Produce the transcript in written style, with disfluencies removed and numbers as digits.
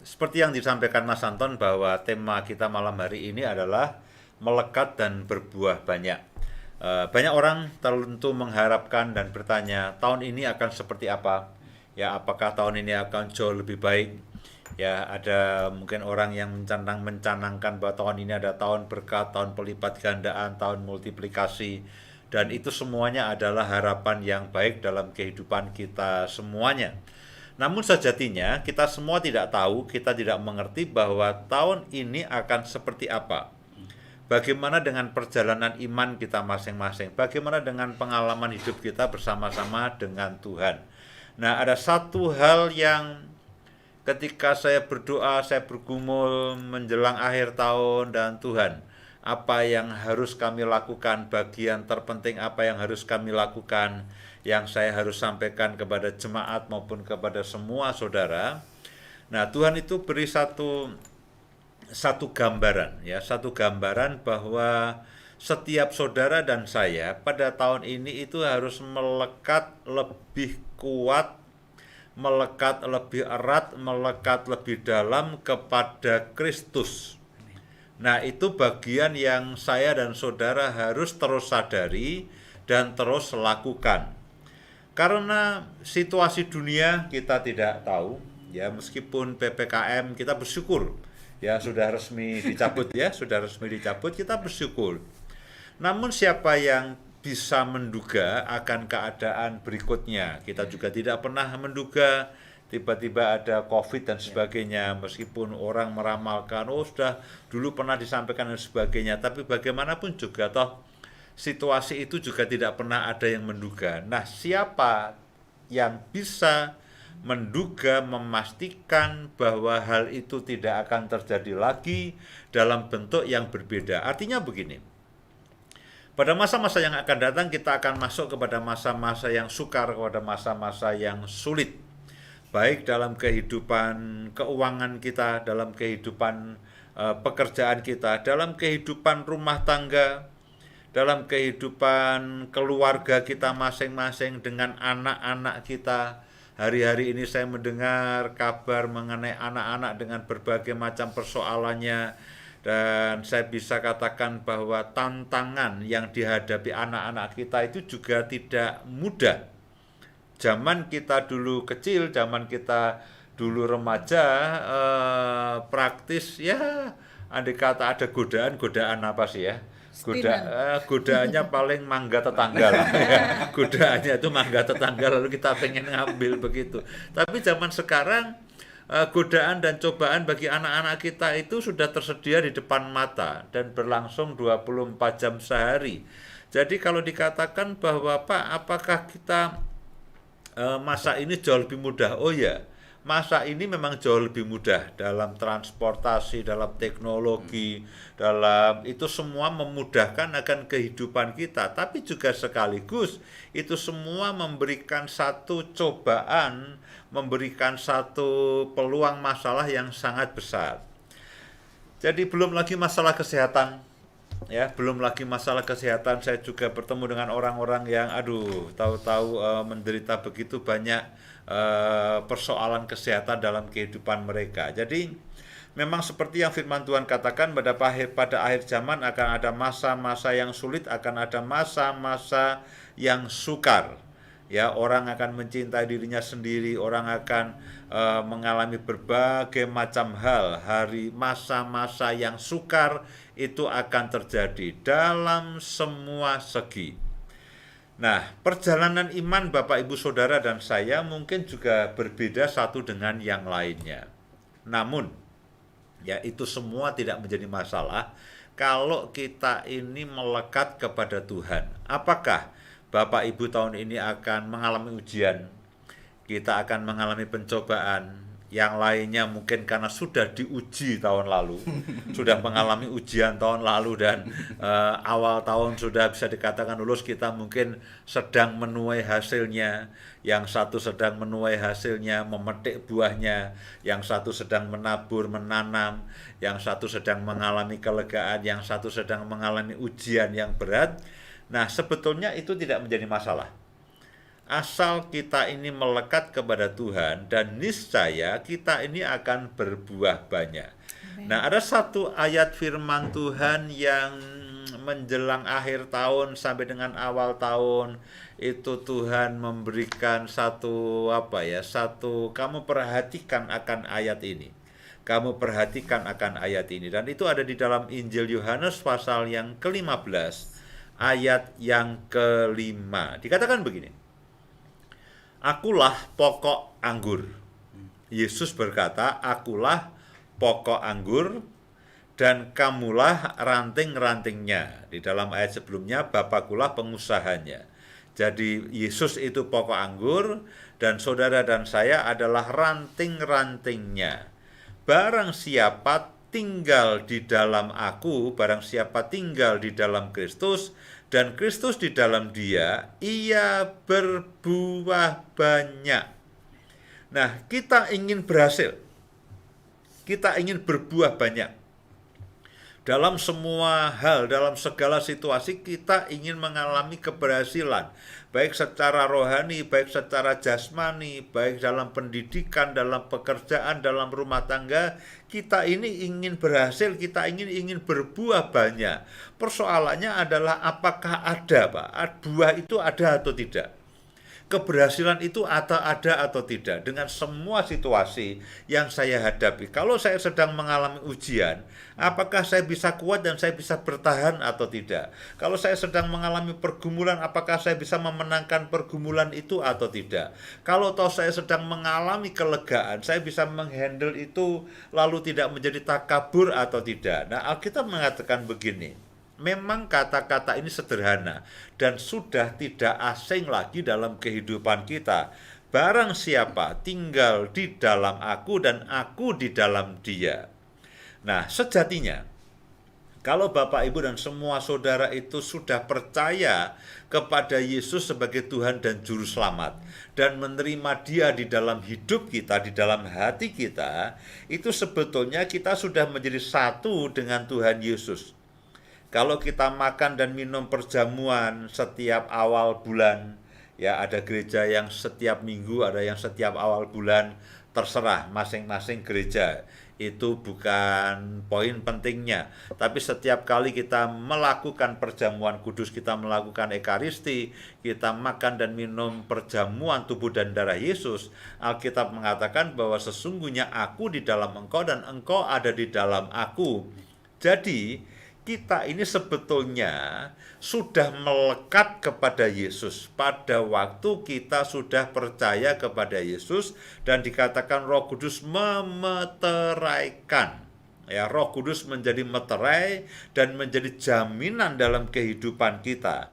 seperti yang disampaikan Mas Anton bahwa tema kita malam hari ini adalah melekat dan berbuah banyak. Banyak orang tentu mengharapkan dan bertanya, tahun ini akan seperti apa? Ya, apakah tahun ini akan jauh lebih baik? Ya, ada mungkin orang yang mencanangkan bahwa tahun ini ada tahun berkat, tahun pelipat gandaan, tahun multiplikasi, dan itu semuanya adalah harapan yang baik dalam kehidupan kita semuanya. Namun sejatinya kita semua tidak tahu, kita tidak mengerti bahwa tahun ini akan seperti apa. Bagaimana dengan perjalanan iman kita masing-masing? Bagaimana dengan pengalaman hidup kita bersama-sama dengan Tuhan? Nah, ada satu hal yang ketika saya berdoa, saya bergumul menjelang akhir tahun dan Tuhan, apa yang harus kami lakukan, bagian terpenting apa yang harus kami lakukan, yang saya harus sampaikan kepada jemaat maupun kepada semua saudara. Nah, Tuhan itu beri satu gambaran, ya, satu gambaran bahwa setiap saudara dan saya pada tahun ini itu harus melekat lebih kuat, melekat lebih erat, melekat lebih dalam kepada Kristus. Nah, itu bagian yang saya dan saudara harus terus sadari dan terus lakukan. Karena situasi dunia kita tidak tahu, ya, meskipun PPKM kita bersyukur, ya, sudah resmi dicabut, ya, sudah resmi dicabut, kita bersyukur. Namun siapa yang bisa menduga akan keadaan berikutnya? Kita juga tidak pernah menduga tiba-tiba ada COVID dan sebagainya, meskipun orang meramalkan, oh sudah dulu pernah disampaikan dan sebagainya, tapi bagaimanapun juga toh situasi itu juga tidak pernah ada yang menduga. Nah, siapa yang bisa menduga, memastikan bahwa hal itu tidak akan terjadi lagi dalam bentuk yang berbeda? Artinya begini, pada masa-masa yang akan datang kita akan masuk kepada masa-masa yang sukar, kepada masa-masa yang sulit. Baik dalam kehidupan keuangan kita, dalam kehidupan pekerjaan kita, dalam kehidupan rumah tangga, dalam kehidupan keluarga kita masing-masing dengan anak-anak kita. Hari-hari ini saya mendengar kabar mengenai anak-anak dengan berbagai macam persoalannya, dan saya bisa katakan bahwa tantangan yang dihadapi anak-anak kita itu juga tidak mudah. Zaman kita dulu kecil, zaman kita dulu remaja, praktis ya, andai kata ada godaan apa sih ya? Godaannya paling mangga tetangga lah. Ya. Godaannya itu mangga tetangga lalu kita pengen ngambil begitu. Tapi zaman sekarang godaan dan cobaan bagi anak-anak kita itu sudah tersedia di depan mata dan berlangsung 24 jam sehari. Jadi kalau dikatakan bahwa Pak, apakah kita masa ini jauh lebih mudah? Oh ya, masa ini memang jauh lebih mudah dalam transportasi, dalam teknologi, dalam itu semua memudahkan akan kehidupan kita. Tapi juga sekaligus itu semua memberikan satu cobaan, memberikan satu peluang masalah yang sangat besar. Jadi belum lagi masalah kesehatan. Ya, belum lagi masalah kesehatan, saya juga bertemu dengan orang-orang yang tahu-tahu menderita begitu banyak persoalan kesehatan dalam kehidupan mereka. Jadi memang seperti yang firman Tuhan katakan, pada akhir zaman akan ada masa-masa yang sulit, akan ada masa-masa yang sukar. Ya, orang akan mencintai dirinya sendiri, orang akan mengalami berbagai macam hal. Masa-masa yang sukar itu akan terjadi dalam semua segi. Nah, perjalanan iman Bapak Ibu Saudara dan saya mungkin juga berbeda satu dengan yang lainnya. Namun, ya, itu semua tidak menjadi masalah kalau kita ini melekat kepada Tuhan. Apakah Bapak Ibu tahun ini akan mengalami ujian? Kita akan mengalami pencobaan. Yang lainnya mungkin karena sudah diuji tahun lalu, sudah mengalami ujian tahun lalu, dan awal tahun sudah bisa dikatakan lulus, kita mungkin sedang menuai hasilnya. Yang satu sedang menuai hasilnya, memetik buahnya, yang satu sedang menabur, menanam, yang satu sedang mengalami kelegaan, yang satu sedang mengalami ujian yang berat. Nah, sebetulnya itu tidak menjadi masalah. Asal kita ini melekat kepada Tuhan, dan niscaya kita ini akan berbuah banyak. Nah, ada satu ayat firman Tuhan yang menjelang akhir tahun sampai dengan awal tahun itu Tuhan memberikan satu kamu perhatikan akan ayat ini. Kamu perhatikan akan ayat ini, dan itu ada di dalam Injil Yohanes pasal yang ke-15 ayat yang ke-5. Dikatakan begini. Akulah pokok anggur. Yesus berkata, akulah pokok anggur dan kamulah ranting-rantingnya. Di dalam ayat sebelumnya, Bapakulah pengusahanya. Jadi Yesus itu pokok anggur dan saudara dan saya adalah ranting-rantingnya. Barang siapa tinggal di dalam aku, barang siapa tinggal di dalam Kristus, dan Kristus di dalam dia, ia berbuah banyak. Nah, kita ingin berhasil. Kita ingin berbuah banyak. Dalam semua hal, dalam segala situasi, kita ingin mengalami keberhasilan. Baik secara rohani, baik secara jasmani, baik dalam pendidikan, dalam pekerjaan, dalam rumah tangga. Kita ini ingin berhasil, kita ingin berbuah banyak. Persoalannya adalah apakah ada, Pak? Buah itu ada atau tidak? Keberhasilan itu ada atau tidak dengan semua situasi yang saya hadapi. Kalau saya sedang mengalami ujian, apakah saya bisa kuat dan saya bisa bertahan atau tidak? Kalau saya sedang mengalami pergumulan, apakah saya bisa memenangkan pergumulan itu atau tidak? Kalau toh saya sedang mengalami kelegaan, saya bisa menghandle itu lalu tidak menjadi takabur atau tidak? Nah, Alkitab mengatakan begini. Memang kata-kata ini sederhana dan sudah tidak asing lagi dalam kehidupan kita. Barang siapa tinggal di dalam aku dan aku di dalam dia. Nah, sejatinya kalau Bapak, Ibu, dan semua saudara itu sudah percaya kepada Yesus sebagai Tuhan dan Juru Selamat dan menerima Dia di dalam hidup kita, di dalam hati kita, itu sebetulnya kita sudah menjadi satu dengan Tuhan Yesus. Kalau kita makan dan minum perjamuan setiap awal bulan, ya ada gereja yang setiap minggu, ada yang setiap awal bulan, terserah masing-masing gereja. Itu bukan poin pentingnya. Tapi setiap kali kita melakukan perjamuan kudus, kita melakukan ekaristi, kita makan dan minum perjamuan tubuh dan darah Yesus, Alkitab mengatakan bahwa sesungguhnya aku di dalam engkau dan engkau ada di dalam aku. Jadi, kita ini sebetulnya sudah melekat kepada Yesus pada waktu kita sudah percaya kepada Yesus dan dikatakan Roh Kudus memeteraikan. Ya, Roh Kudus menjadi meterai dan menjadi jaminan dalam kehidupan kita.